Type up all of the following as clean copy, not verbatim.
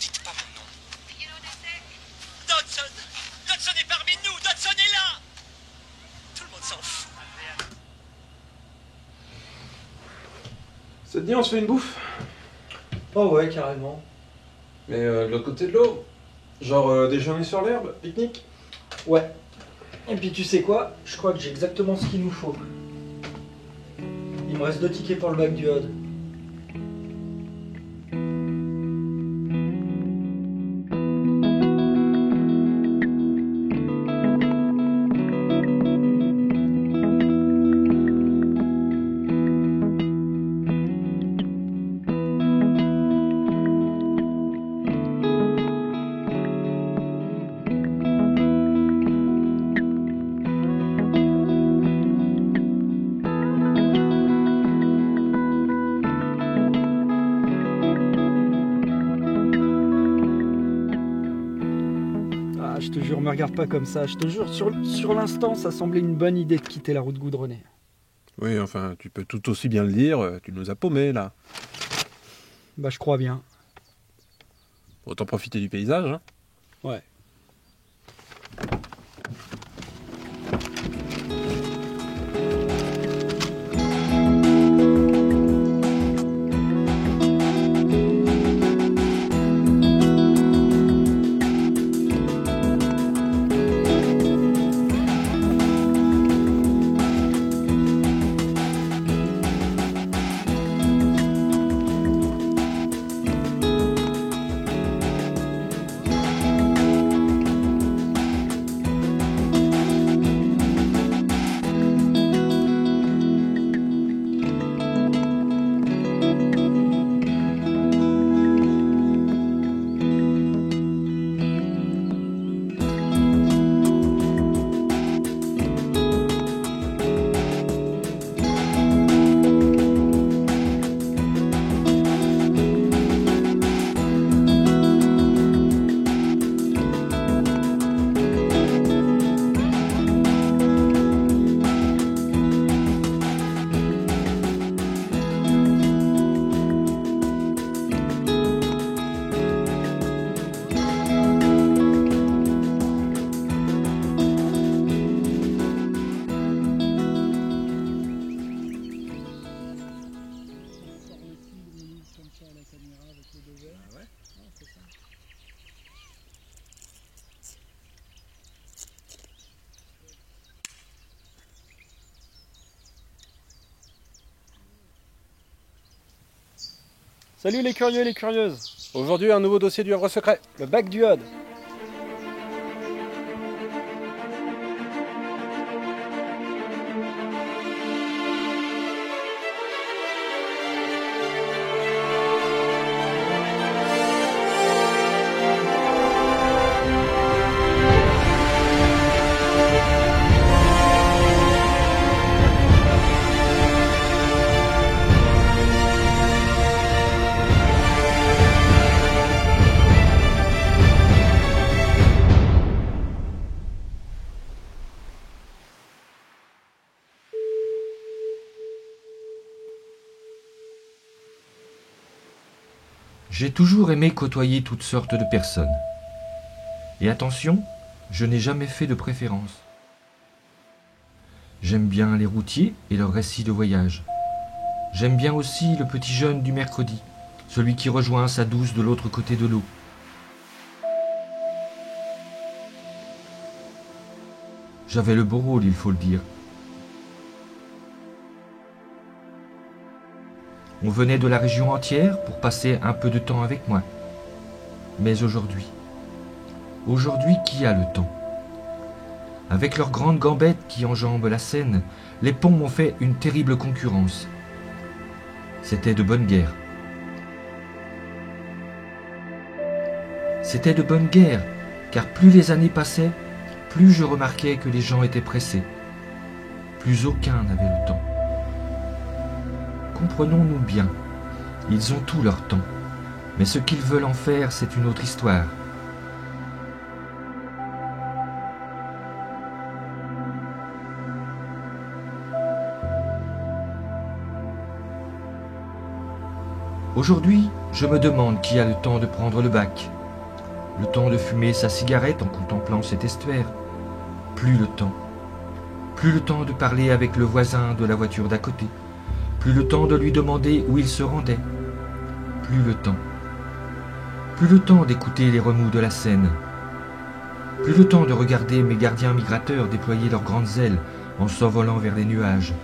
dites pas mon nom. Dodson! Dodson est parmi nous! Dodson est là! Tout le monde s'en fout. Ça te dit, on se fait une bouffe? Oh ouais, carrément. Mais de l'autre côté de l'eau? Genre déjeuner sur l'herbe, pique-nique? Ouais. Et puis tu sais quoi? Je crois que j'ai exactement ce qu'il nous faut. Il me reste 2 tickets pour le bac du HOD. Ah, je te jure, me regarde pas comme ça. Je te jure, sur l'instant, ça semblait une bonne idée de quitter la route goudronnée. Oui, enfin, tu peux tout aussi bien le dire, tu nous as paumés, là. Bah, je crois bien. Autant profiter du paysage, hein. Ouais. Salut les curieux et les curieuses. Aujourd'hui, un nouveau dossier du Havre secret. Le bac du HOD. J'ai toujours aimé côtoyer toutes sortes de personnes. Et attention, je n'ai jamais fait de préférence. J'aime bien les routiers et leurs récits de voyage. J'aime bien aussi le petit jeune du mercredi, celui qui rejoint sa douce de l'autre côté de l'eau. J'avais le beau rôle, il faut le dire. On venait de la région entière pour passer un peu de temps avec moi. Mais aujourd'hui, qui a le temps? Avec leurs grandes gambettes qui enjambent la Seine, les ponts m'ont fait une terrible concurrence. C'était de bonne guerre. C'était de bonne guerre, car plus les années passaient, plus je remarquais que les gens étaient pressés. Plus aucun n'avait le temps. Comprenons-nous bien, ils ont tout leur temps, mais ce qu'ils veulent en faire, c'est une autre histoire. Aujourd'hui, je me demande qui a le temps de prendre le bac, le temps de fumer sa cigarette en contemplant cet estuaire. Plus le temps. Plus le temps de parler avec le voisin de la voiture d'à côté. Plus le temps de lui demander où il se rendait. Plus le temps. Plus le temps d'écouter les remous de la Seine. Plus le temps de regarder mes gardiens migrateurs déployer leurs grandes ailes en s'envolant vers les nuages.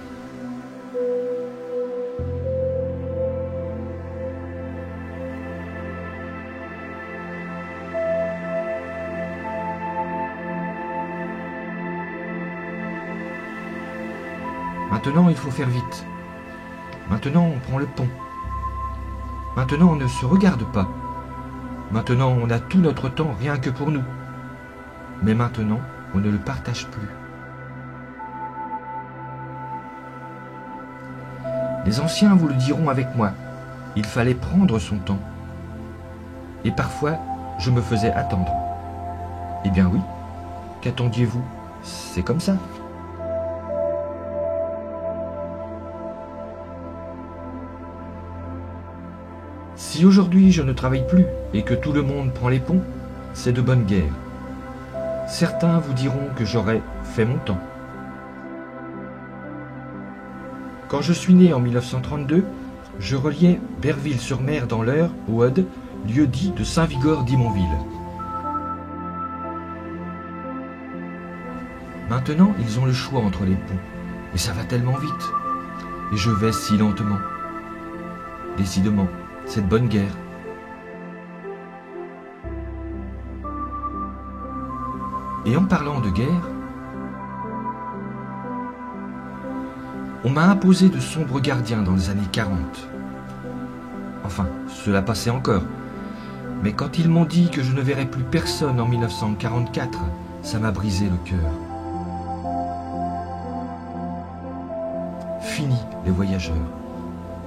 Maintenant, il faut faire vite. Maintenant, on prend le pont. Maintenant, on ne se regarde pas. Maintenant, on a tout notre temps rien que pour nous. Mais maintenant, on ne le partage plus. Les anciens vous le diront avec moi. Il fallait prendre son temps. Et parfois, je me faisais attendre. Eh bien oui, qu'attendiez-vous? C'est comme ça. Si aujourd'hui je ne travaille plus et que tout le monde prend les ponts, c'est de bonne guerre. Certains vous diront que j'aurais fait mon temps. Quand je suis né en 1932, je reliais Berville-sur-Mer dans l'Eure, au Aude, lieu dit de Saint-Vigor-d'Imonville. Maintenant, ils ont le choix entre les ponts, et ça va tellement vite. Et je vais si lentement. Décidément, c'est de bonne guerre. Et en parlant de guerre, on m'a imposé de sombres gardiens dans les années 40. Enfin, cela passait encore. Mais quand ils m'ont dit que je ne verrais plus personne en 1944, ça m'a brisé le cœur. Fini les voyageurs.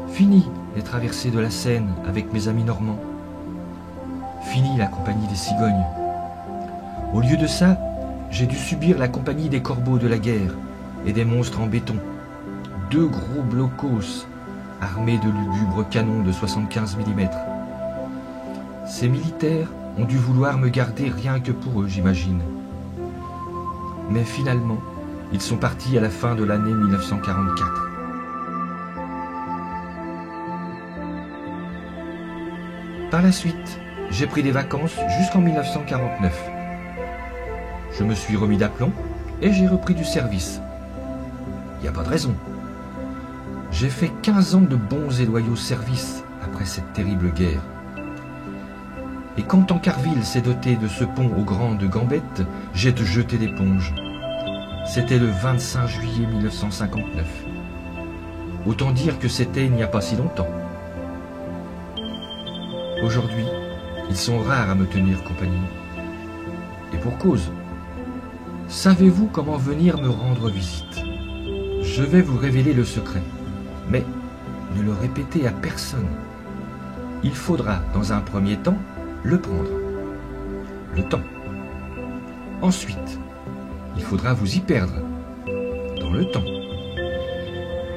Fini les traversées de la Seine avec mes amis normands. Fini la compagnie des cigognes. Au lieu de ça, j'ai dû subir la compagnie des corbeaux de la guerre et des monstres en béton. 2 gros blocos armés de lugubres canons de 75 mm. Ces militaires ont dû vouloir me garder rien que pour eux, j'imagine. Mais finalement, ils sont partis à la fin de l'année 1944. Par la suite, j'ai pris des vacances jusqu'en 1949. Je me suis remis d'aplomb et j'ai repris du service. Il n'y a pas de raison. J'ai fait 15 ans de bons et loyaux services après cette terrible guerre. Et quand Tancarville s'est doté de ce pont aux grandes gambettes, j'ai jeté l'éponge. C'était le 25 juillet 1959. Autant dire que c'était il n'y a pas si longtemps. Aujourd'hui, ils sont rares à me tenir compagnie. Et pour cause. Savez-vous comment venir me rendre visite? Je vais vous révéler le secret. Mais ne le répétez à personne. Il faudra, dans un premier temps, le prendre. Le temps. Ensuite, il faudra vous y perdre. Dans le temps.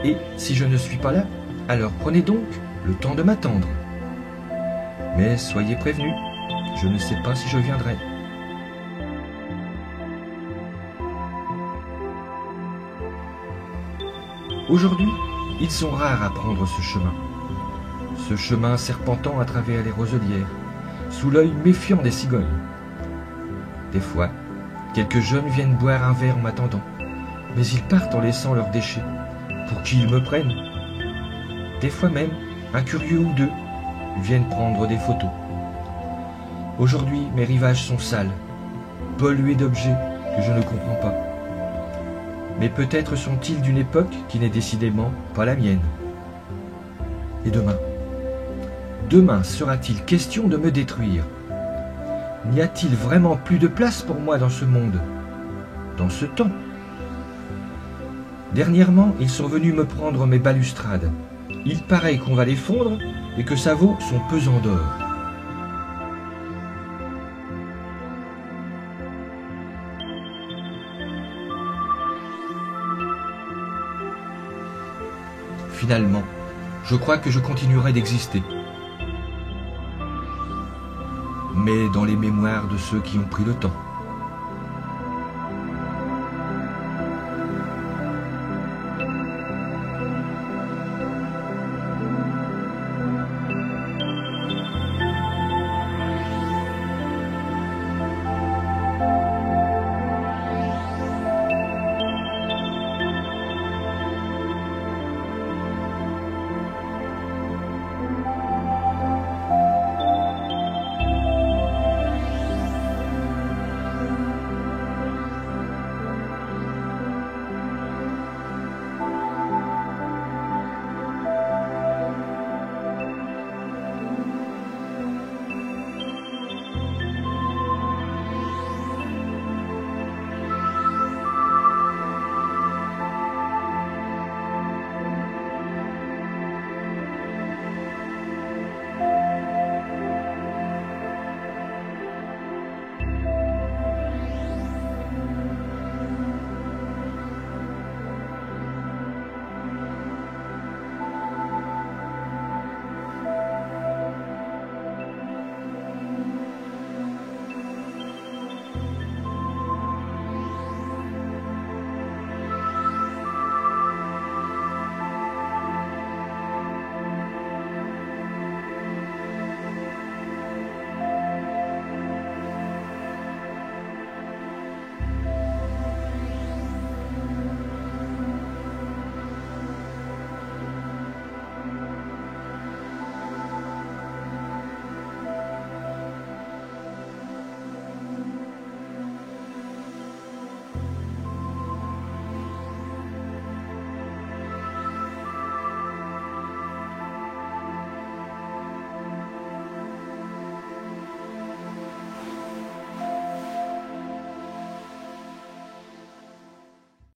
Et si je ne suis pas là, alors prenez donc le temps de m'attendre. Mais soyez prévenus, je ne sais pas si je viendrai. Aujourd'hui, ils sont rares à prendre ce chemin serpentant à travers les roselières, sous l'œil méfiant des cigognes. Des fois, quelques jeunes viennent boire un verre en m'attendant, mais ils partent en laissant leurs déchets, pour qu'ils me prennent. Des fois même, un curieux ou deux viennent prendre des photos. Aujourd'hui, mes rivages sont sales, pollués d'objets que je ne comprends pas. Mais peut-être sont-ils d'une époque qui n'est décidément pas la mienne. Et demain? Demain sera-t-il question de me détruire? N'y a-t-il vraiment plus de place pour moi dans ce monde? Dans ce temps? Dernièrement, ils sont venus me prendre mes balustrades. Il paraît qu'on va les fondre et que ça vaut son pesant d'or. Finalement, je crois que je continuerai d'exister. mais dans les mémoires de ceux qui ont pris le temps.